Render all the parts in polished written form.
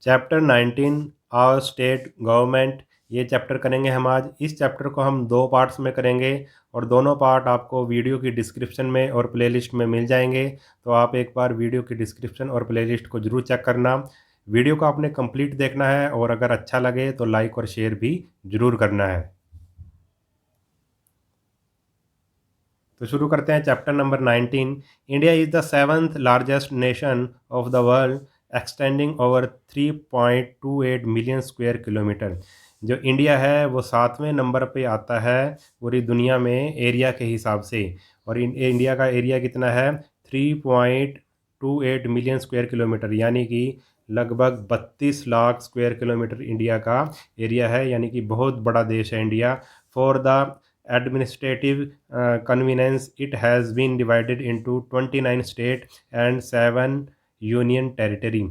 Chapter 19 our state government, ये chapter करेंगे हम आज। इस चैप्टर को हम दो पार्ट्स में करेंगे और दोनों पार्ट आपको वीडियो की डिस्क्रिप्शन में और प्लेलिस्ट में मिल जाएंगे। तो आप एक बार वीडियो की डिस्क्रिप्शन और प्लेलिस्ट को ज़रूर चेक करना। वीडियो को आपने कंप्लीट देखना है और अगर अच्छा लगे तो लाइक और शेयर भी ज़रूर करना है। तो शुरू करते हैं chapter number 19। India is the seventh largest nation of the world extending over 3.28 million square kilometre. जो इंडिया है वो सातवें नंबर पे आता है पूरी दुनिया में एरिया के हिसाब से। और इंडिया का एरिया कितना है? 3.28 मिलियन स्क्वायर किलोमीटर, यानी कि लगभग 32 लाख स्क्वायर किलोमीटर इंडिया का एरिया है, यानी कि बहुत बड़ा देश है India. For the administrative convenience, it has been divided into 29 state and 7 union territory.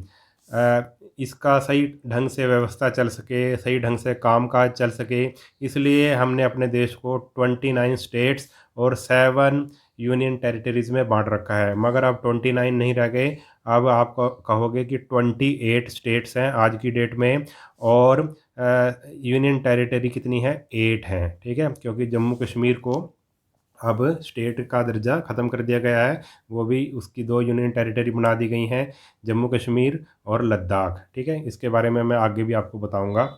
इसका सही ढंग से व्यवस्था चल सके, सही ढंग से कामकाज चल सके, इसलिए हमने अपने देश को 29 स्टेट्स और 7 यूनियन टेरिटरीज़ में बांट रखा है। मगर अब 29 नहीं रह गए, अब आप कहोगे कि 28 स्टेट्स हैं आज की डेट में, और यूनियन टेरिटरी कितनी है? 8 हैं। ठीक है, क्योंकि जम्मू कश्मीर को अब स्टेट का दर्जा ख़त्म कर दिया गया है, वो भी उसकी 2 यूनियन टेरिटरी बना दी गई हैं, जम्मू कश्मीर और लद्दाख। ठीक है, इसके बारे में मैं आगे भी आपको बताऊंगा।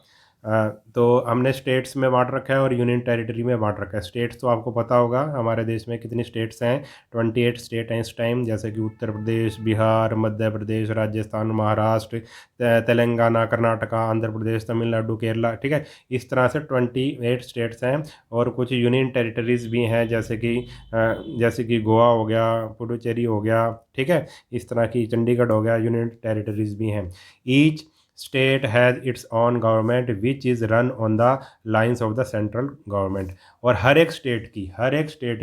तो हमने स्टेट्स में बांट रखा है और यूनियन टेरिटरी में बांट रखा है। स्टेट्स तो आपको पता होगा हमारे देश में कितनी स्टेट्स हैं। 28 स्टेट हैं इस टाइम, जैसे कि उत्तर प्रदेश, बिहार, मध्य प्रदेश, राजस्थान, महाराष्ट्र, तेलंगाना, कर्नाटका, आंध्र प्रदेश, तमिलनाडु, केरला। ठीक है, इस तरह से 28 स्टेट्स हैं। और कुछ यूनियन टेरिटरीज़ भी हैं, जैसे कि गोवा हो गया, पुडुचेरी हो गया। ठीक है, इस तरह की चंडीगढ़ हो गया, यूनियन टेरिटरीज़ भी हैं। Each state has its own government which is run on the lines of the central government. और हर एक स्टेट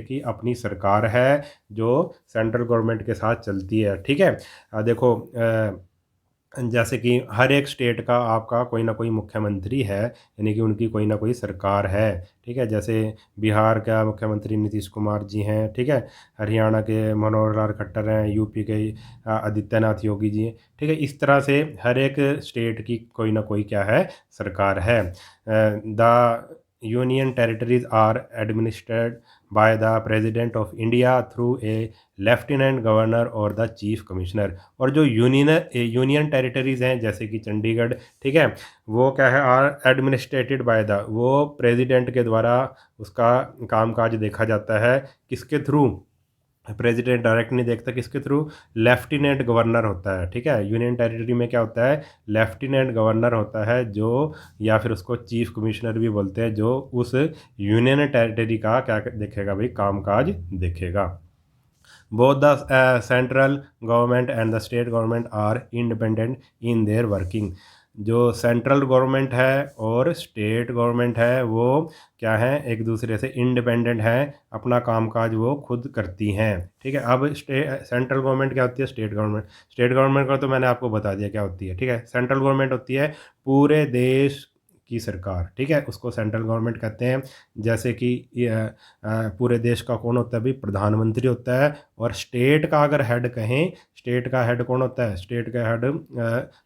की अपनी सरकार है जो सेंट्रल गवर्नमेंट के साथ चलती है। ठीक है, देखो, जैसे कि हर एक स्टेट का आपका कोई ना कोई मुख्यमंत्री है, यानी कि उनकी कोई ना कोई सरकार है। ठीक है, जैसे बिहार का मुख्यमंत्री नीतीश कुमार जी हैं। ठीक है, हरियाणा के मनोहर लाल खट्टर हैं, यूपी के आदित्यनाथ योगी जी हैं। ठीक है, इस तरह से हर एक स्टेट की कोई ना कोई क्या है? सरकार है। The union territories are administered by the president of India through a lieutenant governor और द चीफ कमिश्नर। और जो यूनियन टेरिटरीज़ हैं, जैसे कि चंडीगढ़, ठीक है, वो क्या है? आर एडमिनिस्ट्रेटेड बाय द, वो प्रेसिडेंट के द्वारा उसका कामकाज देखा जाता है। किसके थ्रू? प्रेसिडेंट डायरेक्ट नहीं देखता, किसके थ्रू? लेफ्टिनेंट गवर्नर होता है। ठीक है, यूनियन टेरिटरी में क्या होता है? लेफ्टिनेंट गवर्नर होता है, जो, या फिर उसको चीफ कमिश्नर भी बोलते हैं, जो उस यूनियन टेरिटरी का क्या देखेगा भाई? कामकाज देखेगा। Both the central government and the state government are independent in their working. जो सेंट्रल गवर्नमेंट है और स्टेट गवर्नमेंट है, वो क्या है? एक दूसरे से इंडिपेंडेंट है, अपना कामकाज वो खुद करती हैं। ठीक है, अब सेंट्रल गवर्नमेंट क्या होती है? स्टेट गवर्नमेंट का तो मैंने आपको बता दिया क्या होती है। ठीक है, सेंट्रल गवर्नमेंट होती है पूरे देश की सरकार। ठीक है, उसको सेंट्रल गवर्नमेंट कहते हैं। जैसे कि पूरे देश का कौन होता है भाई? प्रधानमंत्री होता है। और स्टेट का अगर हेड कहें, स्टेट का हेड कौन होता है? स्टेट का हेड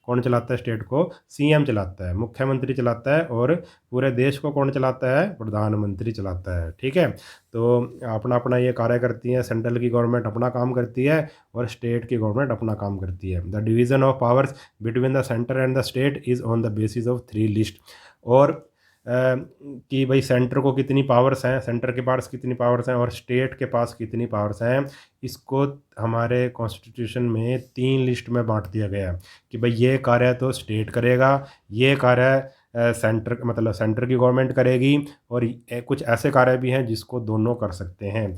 कौन चलाता है? स्टेट को सीएम चलाता है, मुख्यमंत्री चलाता है। और पूरे देश को कौन चलाता है? प्रधानमंत्री चलाता है। ठीक है, तो अपना अपना ये कार्य करती है। सेंट्रल की गवर्नमेंट अपना काम करती है और स्टेट की गवर्नमेंट अपना काम करती है। The division of powers between the centre and the state is on the basis of 3 list. और कि भाई सेंटर को कितनी पावर्स हैं, सेंटर के पास कितनी पावर्स हैं और स्टेट के पास कितनी पावर्स हैं, इसको हमारे कॉन्स्टिट्यूशन में 3 लिस्ट में बांट दिया गया है। कि भाई ये कार्य तो स्टेट करेगा, ये कार्य सेंटर, मतलब सेंटर की गवर्नमेंट करेगी, और कुछ ऐसे कार्य भी हैं जिसको दोनों कर सकते हैं।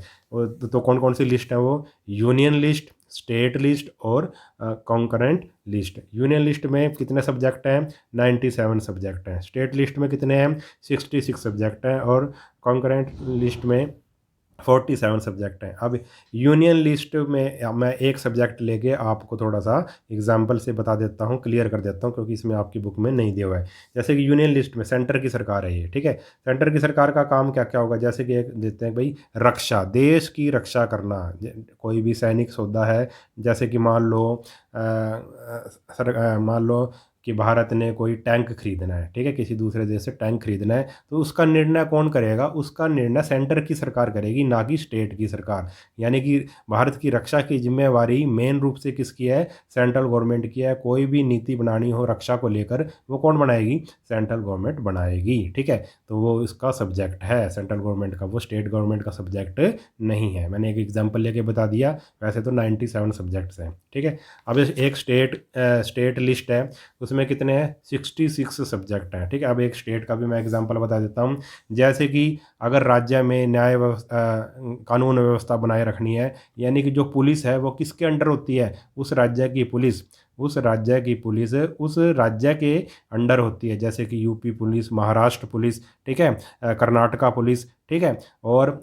तो कौन कौन सी लिस्ट है वो? यूनियन लिस्ट, स्टेट लिस्ट और कॉन्करेंट लिस्ट। यूनियन लिस्ट में कितने सब्जेक्ट हैं? 97 सब्जेक्ट हैं। स्टेट लिस्ट में कितने हैं? 66 सब्जेक्ट हैं। और कॉन्करेंट लिस्ट में 47 सब्जेक्ट हैं। अब यूनियन लिस्ट में मैं एक सब्जेक्ट लेके आपको थोड़ा सा एग्जांपल से बता देता हूँ, क्लियर कर देता हूँ, क्योंकि इसमें आपकी बुक में नहीं दिया हुआ है। जैसे कि यूनियन लिस्ट में सेंटर की सरकार है ये। ठीक है, सेंटर की सरकार का काम क्या क्या होगा? जैसे कि एक देते हैं भाई, रक्षा, देश की रक्षा करना। कोई भी सैनिक सौदा है, जैसे कि मान लो कि भारत ने कोई टैंक खरीदना है, ठीक है, किसी दूसरे देश से टैंक खरीदना है, तो उसका निर्णय कौन करेगा? उसका निर्णय सेंटर की सरकार करेगी, ना कि स्टेट की सरकार। यानी कि भारत की रक्षा की जिम्मेवारी मेन रूप से किसकी है? सेंट्रल गवर्नमेंट की है। कोई भी नीति बनानी हो रक्षा को लेकर, वो कौन बनाएगी? सेंट्रल गवर्नमेंट बनाएगी, ठीक है। तो वो इसका सब्जेक्ट है सेंट्रल गवर्नमेंट का, वो स्टेट गवर्नमेंट का सब्जेक्ट नहीं है। मैंने एक एग्जाम्पल लेके बता दिया, वैसे तो 97 सब्जेक्ट्स हैं, ठीक है। अब एक स्टेट लिस्ट है, उसमें कितने हैं? 66 सब्जेक्ट हैं, ठीक है। अब एक स्टेट का भी मैं एग्जांपल बता देता हूँ। जैसे कि अगर राज्य में न्याय व्यवस्था, कानून व्यवस्था बनाए रखनी है, यानी कि जो पुलिस है वो किसके अंडर होती है? उस राज्य की पुलिस, उस राज्य की पुलिस उस राज्य के अंडर होती है। जैसे कि यूपी पुलिस, महाराष्ट्र पुलिस, ठीक है, कर्नाटका पुलिस, ठीक है। और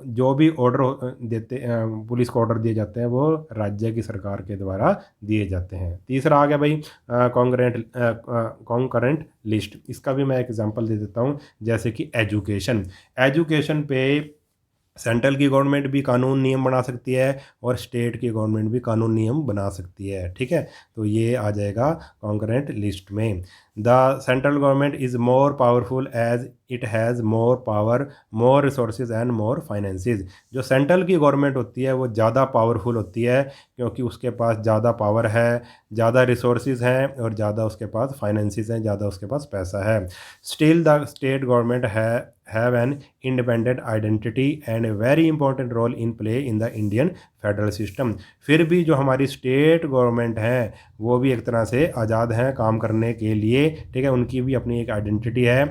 जो भी ऑर्डर देते, पुलिस को ऑर्डर दिए जाते हैं, वो राज्य की सरकार के द्वारा दिए जाते हैं। तीसरा आ गया भाई कॉन्करेंट लिस्ट। इसका भी मैं एक एग्जांपल दे देता हूँ। जैसे कि एजुकेशन, एजुकेशन पे सेंट्रल की गवर्नमेंट भी कानून नियम बना सकती है और स्टेट की गवर्नमेंट भी कानून नियम बना सकती है, ठीक है। तो ये आ जाएगा कॉन्करेंट लिस्ट में। The central government is more powerful as it has more power, more resources and more finances. जो सेंट्रल की गवर्नमेंट होती है वो ज़्यादा पावरफुल होती है, क्योंकि उसके पास ज़्यादा पावर है, ज़्यादा रिसोर्सेज हैं और ज़्यादा उसके पास फाइनेंसेस हैं, ज़्यादा उसके पास पैसा है। Still the state government have an independent identity and a very important role in play in the Indian federal system. फिर भी जो हमारी स्टेट गवर्नमेंट है वो भी एक तरह से आज़ाद हैं काम करने के लिए, ठीक है। उनकी भी अपनी एक आइडेंटिटी है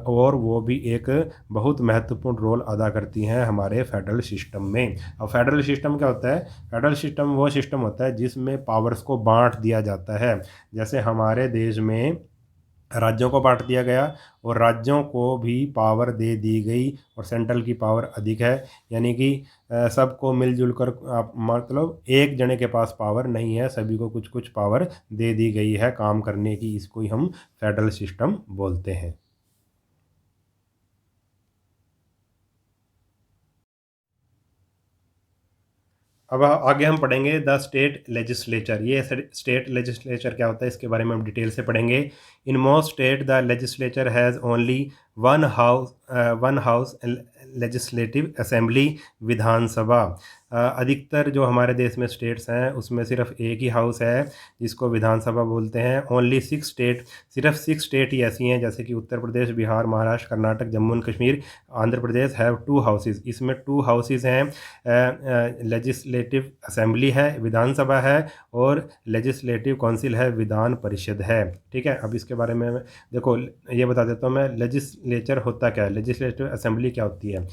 और वो भी एक बहुत महत्वपूर्ण रोल अदा करती हैं हमारे फेडरल सिस्टम में। अब फेडरल सिस्टम क्या होता है? फेडरल सिस्टम वो सिस्टम होता है जिसमें पावर्स को बांट दिया जाता है। जैसे हमारे देश में राज्यों को बांट दिया गया और राज्यों को भी पावर दे दी गई और सेंट्रल की पावर अधिक है। यानी कि सबको मिलजुल कर आप, मतलब एक जने के पास पावर नहीं है, सभी को कुछ कुछ पावर दे दी गई है काम करने की। इसको ही हम फेडरल सिस्टम बोलते हैं। अब आगे हम पढ़ेंगे द स्टेट लेजिस्लेचर। ये स्टेट लेजिस्लेचर क्या होता है इसके बारे में हम डिटेल से पढ़ेंगे। In most state the legislature has only one house legislative assembly, Vidhan Sabha. अधिकतर जो हमारे देश में स्टेट्स हैं उसमें सिर्फ एक ही हाउस है जिसको विधानसभा बोलते हैं। ओनली 6 स्टेट, सिर्फ 6 स्टेट ही ऐसी हैं जैसे कि Uttar Pradesh, Bihar, Maharashtra, Karnataka, Jammu and Kashmir, Andhra Pradesh have 2 houses. इसमें 2 हाउसेज हैं, लेजिस्लेटिव असेंबली है, विधानसभा है, और लेजिस्लेटिव काउंसिल है, विधान परिषद है, ठीक है। अब इसके बारे में देखो ये बता देता हूँ मैं, लेजिस्लेचर होता क्या है, लेजिस्लेटिव असेंबली क्या होती है।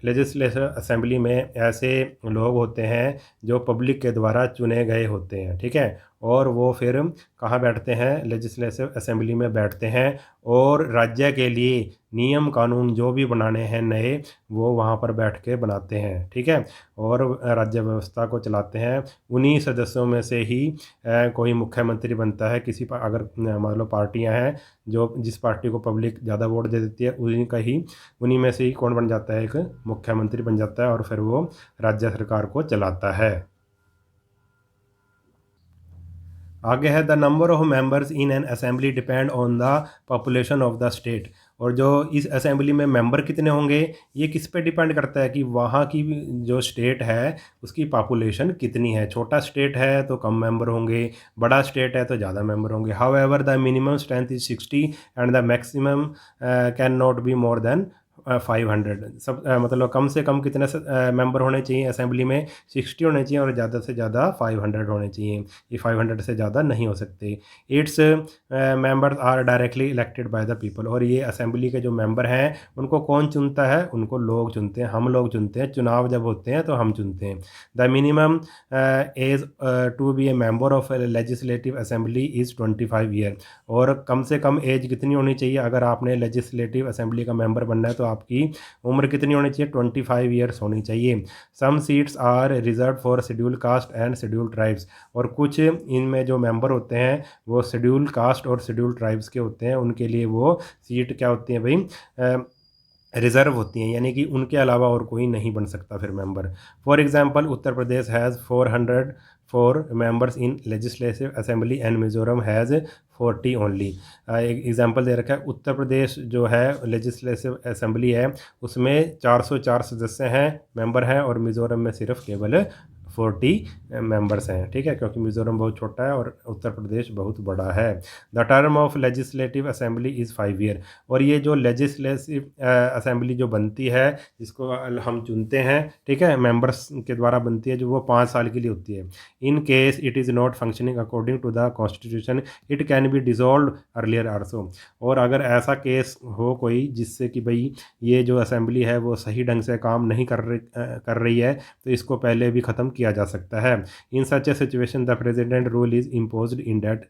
लेजिस्लेटिव असेंबली में ऐसे लोग होते हैं जो पब्लिक के द्वारा चुने गए होते हैं, ठीक है। और वो फिर कहाँ बैठते हैं? लेजिस्लेटिव असेंबली में बैठते हैं और राज्य के लिए नियम कानून जो भी बनाने हैं नए, वो वहाँ पर बैठ के बनाते हैं, ठीक है। और राज्य व्यवस्था को चलाते हैं। उन्हीं सदस्यों में से ही कोई मुख्यमंत्री बनता है। किसी पर अगर मान लो पार्टियाँ हैं, जो जिस पार्टी को पब्लिक ज़्यादा वोट दे देती है उन्हीं में से ही कौन बन जाता है? एक मुख्यमंत्री बन जाता है और फिर वो राज्य सरकार को चलाता है। आगे है the number of members in an assembly depend on the population of the state. और जो इस असेंबली में मेंबर कितने होंगे ये किस पे डिपेंड करता है कि वहाँ की जो स्टेट है उसकी पॉपुलेशन कितनी है। छोटा स्टेट है तो कम मेंबर होंगे, बड़ा स्टेट है तो ज़्यादा मेंबर होंगे। How ever the minimum strength is 60 and the maximum can not be more than 500। सब मतलब कम से कम कितने मेंबर होने चाहिए असेंबली में? 60 होने चाहिए और ज़्यादा से ज़्यादा 500 होने चाहिए। ये 500 से ज़्यादा नहीं हो सकते। Its members are directly elected by the people. और ये असेंबली के जो मेंबर हैं उनको कौन चुनता है? उनको लोग चुनते हैं, हम लोग चुनते हैं। चुनाव जब होते हैं तो हम चुनते हैं। The minimum age to be a member of legislative assembly is 25 year. और कम से कम एज कितनी होनी चाहिए अगर आपने लेजिस्लेटिव असेंबली का मेंबर बनना है? तो आपकी उम्र कितनी होनी चाहिए? 25 ईयर्स होनी चाहिए। Some seats are reserve for schedule caste and schedule tribes. और कुछ इनमें जो मेंबर होते हैं वो शेड्यूल कास्ट और शेड्यूल ट्राइब्स के होते हैं, उनके लिए वो सीट क्या होती हैं भाई? रिज़र्व होती हैं, यानी कि उनके अलावा और कोई नहीं बन सकता फिर member. For example Uttar Pradesh has 404 members in legislative assembly and Mizoram has 40 only. एक एग्ज़ाम्पल दे रखा है, उत्तर प्रदेश जो है लेजिस्लेटिव असेंबली है उसमें 404 सदस्य हैं, मेंबर हैं, और मिज़ोरम में सिर्फ केवल 40 मेंबर्स हैं, ठीक है, क्योंकि मिज़ोरम बहुत छोटा है और उत्तर प्रदेश बहुत बड़ा है। The term of legislative assembly is 5 year. और ये जो लेजिस्लेटिव असेंबली जो बनती है, जिसको हम चुनते हैं, ठीक है, मेंबर्स के द्वारा बनती है, जो वो 5 साल के लिए होती है। In case it is not functioning according to the constitution it can be dissolve earlier also. और अगर ऐसा केस हो कोई जिससे कि भाई ये जो असेंबली है वो सही ढंग से काम नहीं कर रही है, तो इसको पहले भी ख़त्म किया जा सकता है। In such a situation the president rule is imposed in that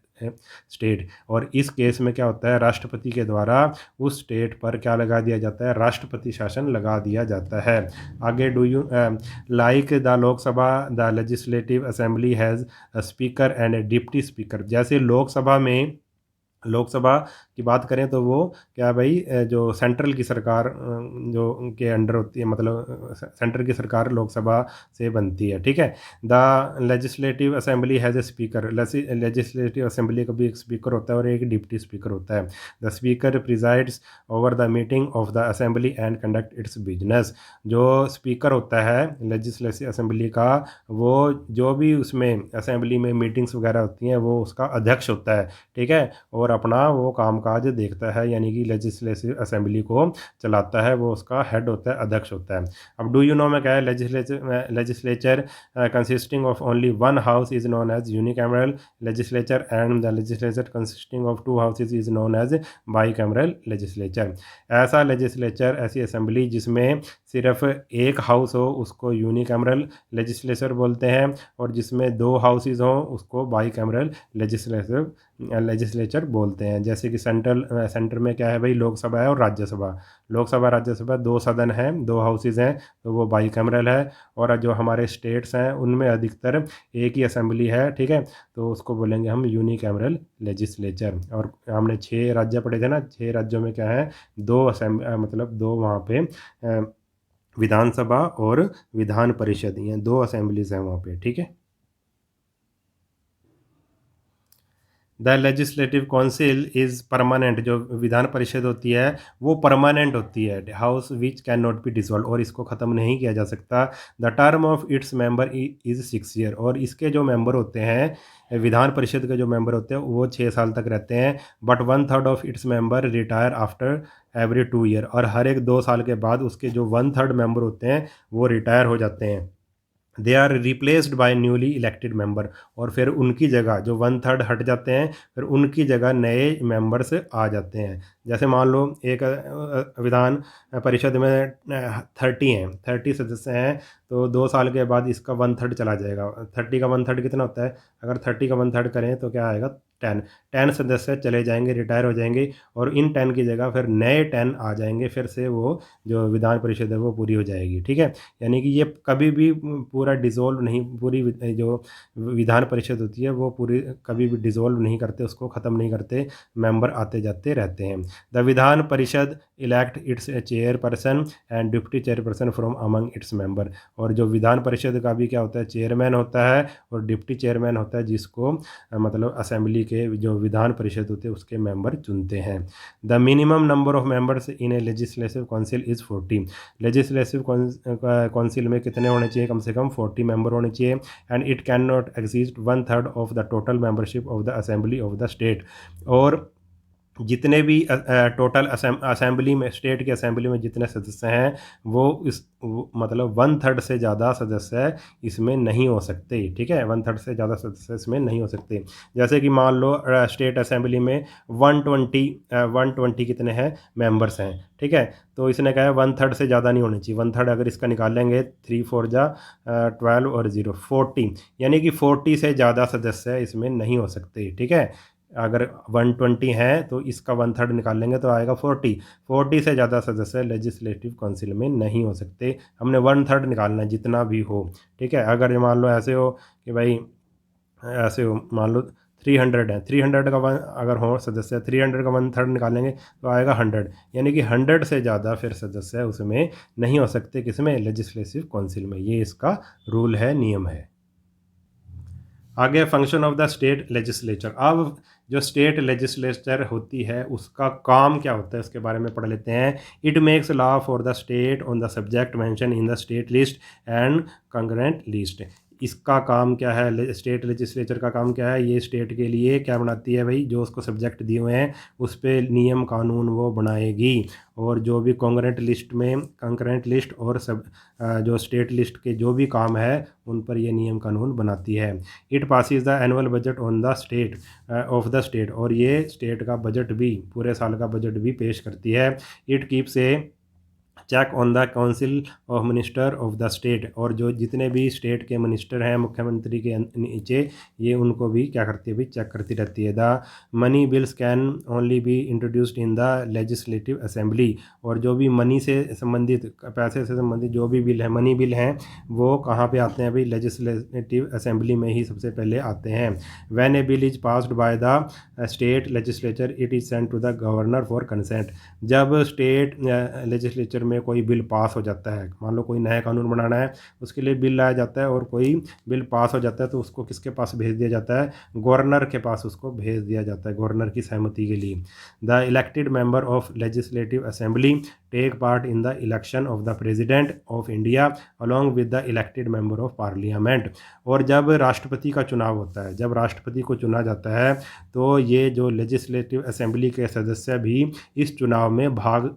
state. और इस केस में क्या होता है, राष्ट्रपति के द्वारा उस स्टेट पर क्या लगा दिया जाता है, राष्ट्रपति शासन लगा दिया जाता है। आगे, do you like the Lok Sabha the legislative assembly has a speaker and A deputy speaker. जैसे लोकसभा की बात करें तो वो क्या भाई, जो सेंट्रल की सरकार जो उनके अंडर होती है, मतलब सेंट्रल की सरकार लोकसभा से बनती है, ठीक है। The legislative assembly has a speaker. Legislative assembly का भी एक स्पीकर होता है और एक डिप्टी स्पीकर होता है। The speaker presides over the meeting of the assembly and conduct its business. जो स्पीकर होता है लेजिस्लेटिव असेंबली का, वो जो भी उसमें असेंबली में मीटिंग्स वगैरह होती हैं वो उसका अध्यक्ष होता है, ठीक है, और अपना वो कामकाज देखता है, यानी कि लेजिस्लेटिव असेंबली को चलाता है, वो उसका हेड होता है, अध्यक्ष होता है। अब डू यू नो में क्या है, legislature consisting of only one house is known as unicameral legislature and the legislature consisting of two houses is known as bicameral legislature. ऐसा लेजिस्लेचर, ऐसी असेंबली जिसमें सिर्फ एक हाउस हो उसको यूनिकैमरल लेजिस्लेचर बोलते हैं, और जिसमें दो हाउसेज हों उसको बाईकैमरल लेजिस्लेचर बोलते हैं। जैसे कि सेंटर में क्या है भाई, लोकसभा है और राज्यसभा। लोकसभा राज्यसभा दो सदन हैं, दो हाउसेज हैं, तो वो बाईकैमरल है। और जो हमारे स्टेट्स हैं उनमें अधिकतर एक ही असेंबली है, ठीक है, तो उसको बोलेंगे हम यूनिकैमरल लेजिस्लेचर। और हमने 6 राज्य पढ़े थे ना, 6 राज्यों में क्या है, दो मतलब दो वहाँ पे विधानसभा और विधान परिषद, ये 2 असेंबलीज हैं वहाँ पे, ठीक है। The legislative council is permanent. जो विधान परिषद होती है वो परमानेंट होती है, house which can not be dissolve, और इसको ख़त्म नहीं किया जा सकता। The term of its member is 6 year. और इसके जो मेंबर होते हैं, विधान परिषद के जो मेंबर होते हैं वो 6 साल तक रहते हैं। But 1/3 of its member retire after every 2 year. और हर एक 2 साल के बाद उसके जो 1/3 मेंबर होते हैं वो रिटायर हो जाते हैं। They are replaced by newly elected member. और फिर उनकी जगह जो 1/3 हट जाते हैं, फिर उनकी जगह नए मेंबर्स आ जाते हैं। जैसे मान लो एक विधान परिषद में 30 हैं, 30 सदस्य हैं, तो 2 साल के बाद इसका 1/3 चला जाएगा। 30 का 1/3 कितना होता है, अगर 30 का 1/3 करें तो क्या आएगा, 10 सदस्य चले जाएंगे, रिटायर हो जाएंगे, और इन 10 की जगह फिर नए 10 आ जाएंगे, फिर से वो जो विधान परिषद है वो पूरी हो जाएगी, ठीक है। यानी कि ये कभी भी पूरा डिसॉल्व नहीं, पूरी जो विधान परिषद होती है वो पूरी कभी भी डिसॉल्व नहीं करते, उसको ख़त्म नहीं करते, मेंबर आते जाते रहते हैं। The Vidhan Parishad elect it's chairperson and deputy chairperson from among its member. और जो विधान परिषद का भी क्या होता है, चेयरमैन होता है और डिप्टी चेयरमैन होता है, जिसको मतलब असेंबली के जो विधान परिषद होते हैं उसके मेंबर चुनते हैं। The minimum number of members in A legislative council is 40। Legislative council में कितने होने चाहिए, कम से कम 40 मेंबर होने चाहिए। And it can not exceed 1/3 of the total membership of the assembly of the state. और जितने भी टोटल असेंबली में, स्टेट की असेंबली में जितने सदस्य हैं वो मतलब 1/3 से ज़्यादा सदस्य इसमें नहीं हो सकते, ठीक है, 1/3 से ज़्यादा सदस्य इसमें नहीं हो सकते। जैसे कि मान लो स्टेट असेंबली में 120 कितने हैं मेंबर्स हैं, ठीक है, तो इसने कहा है 1/3 से ज़्यादा नहीं होनी चाहिए। 1/3 अगर इसका निकाल लेंगे, 3 4 जा 12 और 0 40, यानी कि 40 से ज़्यादा सदस्य इसमें नहीं हो सकते, ठीक है। अगर 120 है तो इसका 1/3 निकाल लेंगे तो आएगा 40 से ज़्यादा सदस्य लेजिस्लेटिव काउंसिल में नहीं हो सकते। हमने 1/3 निकालना है, जितना भी हो, ठीक है। अगर मान लो ऐसे हो कि भाई, ऐसे हो मान लो 300 है, 300 का वन अगर हो सदस्य 300 का 1/3 निकालेंगे तो आएगा 100, यानी कि 100 से ज़्यादा फिर सदस्य उसमें नहीं हो सकते, किसमें, लेजिस्लेटिव काउंसिल में। ये इसका रूल है, नियम है। आगे function of the state legislature. अब जो स्टेट लेजिस्लेचर होती है उसका काम क्या होता है उसके बारे में पढ़ लेते हैं। It makes law for the state on the subject mention in the state list and concurrent list. इसका काम क्या है, स्टेट लेजिस्लेचर का काम क्या है, ये स्टेट के लिए क्या बनाती है भाई, जो उसको सब्जेक्ट दिए हुए हैं उस पर नियम कानून वो बनाएगी। और जो भी कंकरेंट लिस्ट और सब जो स्टेट लिस्ट के जो भी काम है उन पर ये नियम कानून बनाती है। It passes the annual budget on the state of the state, और ये स्टेट का बजट भी, पूरे साल का बजट भी पेश करती है। It keeps a check on the council of minister of the state, और जो जितने भी स्टेट के मिनिस्टर हैं मुख्यमंत्री के नीचे, ये उनको भी क्या करती है भी, चेक करती रहती है। The money bills can only be introduced in the legislative assembly, और जो भी मनी से संबंधित, पैसे से संबंधित जो भी बिल है, मनी बिल हैं, वो कहाँ पे आते हैं भाई, लेजिस्लेटिव असेंबली में ही सबसे पहले आते हैं। When a bill is passed by the state legislature it is sent to the governor for consent. जब स्टेट लेजिस्लेचर में कोई बिल पास हो जाता है, मान लो कोई नया कानून बनाना है, उसके लिए बिल लाया जाता है और कोई बिल पास हो जाता है, तो उसको किसके पास भेज दिया जाता है, गवर्नर के पास उसको भेज दिया जाता है, गवर्नर की सहमति के लिए। The elected member of legislative assembly take part in the election of the president of India along with the elected member of parliament. और जब राष्ट्रपति का चुनाव होता है, जब राष्ट्रपति को चुना जाता है, तो ये जो लेजिस्लेटिव असेंबली के सदस्य भी इस चुनाव में भाग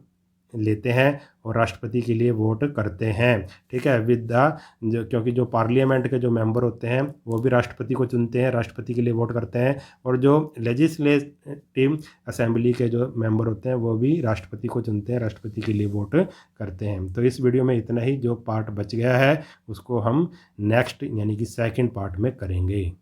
लेते हैं और राष्ट्रपति के लिए वोट करते हैं। ठीक है, विद द क्योंकि जो पार्लियामेंट के जो मेंबर होते हैं वो भी राष्ट्रपति को चुनते हैं, राष्ट्रपति के लिए वोट करते हैं, और जो लेजिस्लेटिव असेंबली के जो मेंबर होते हैं वो भी राष्ट्रपति को चुनते हैं, राष्ट्रपति के लिए वोट करते हैं। तो इस वीडियो में इतना ही, जो पार्ट बच गया है उसको हम नेक्स्ट यानी कि सेकंड पार्ट में करेंगे।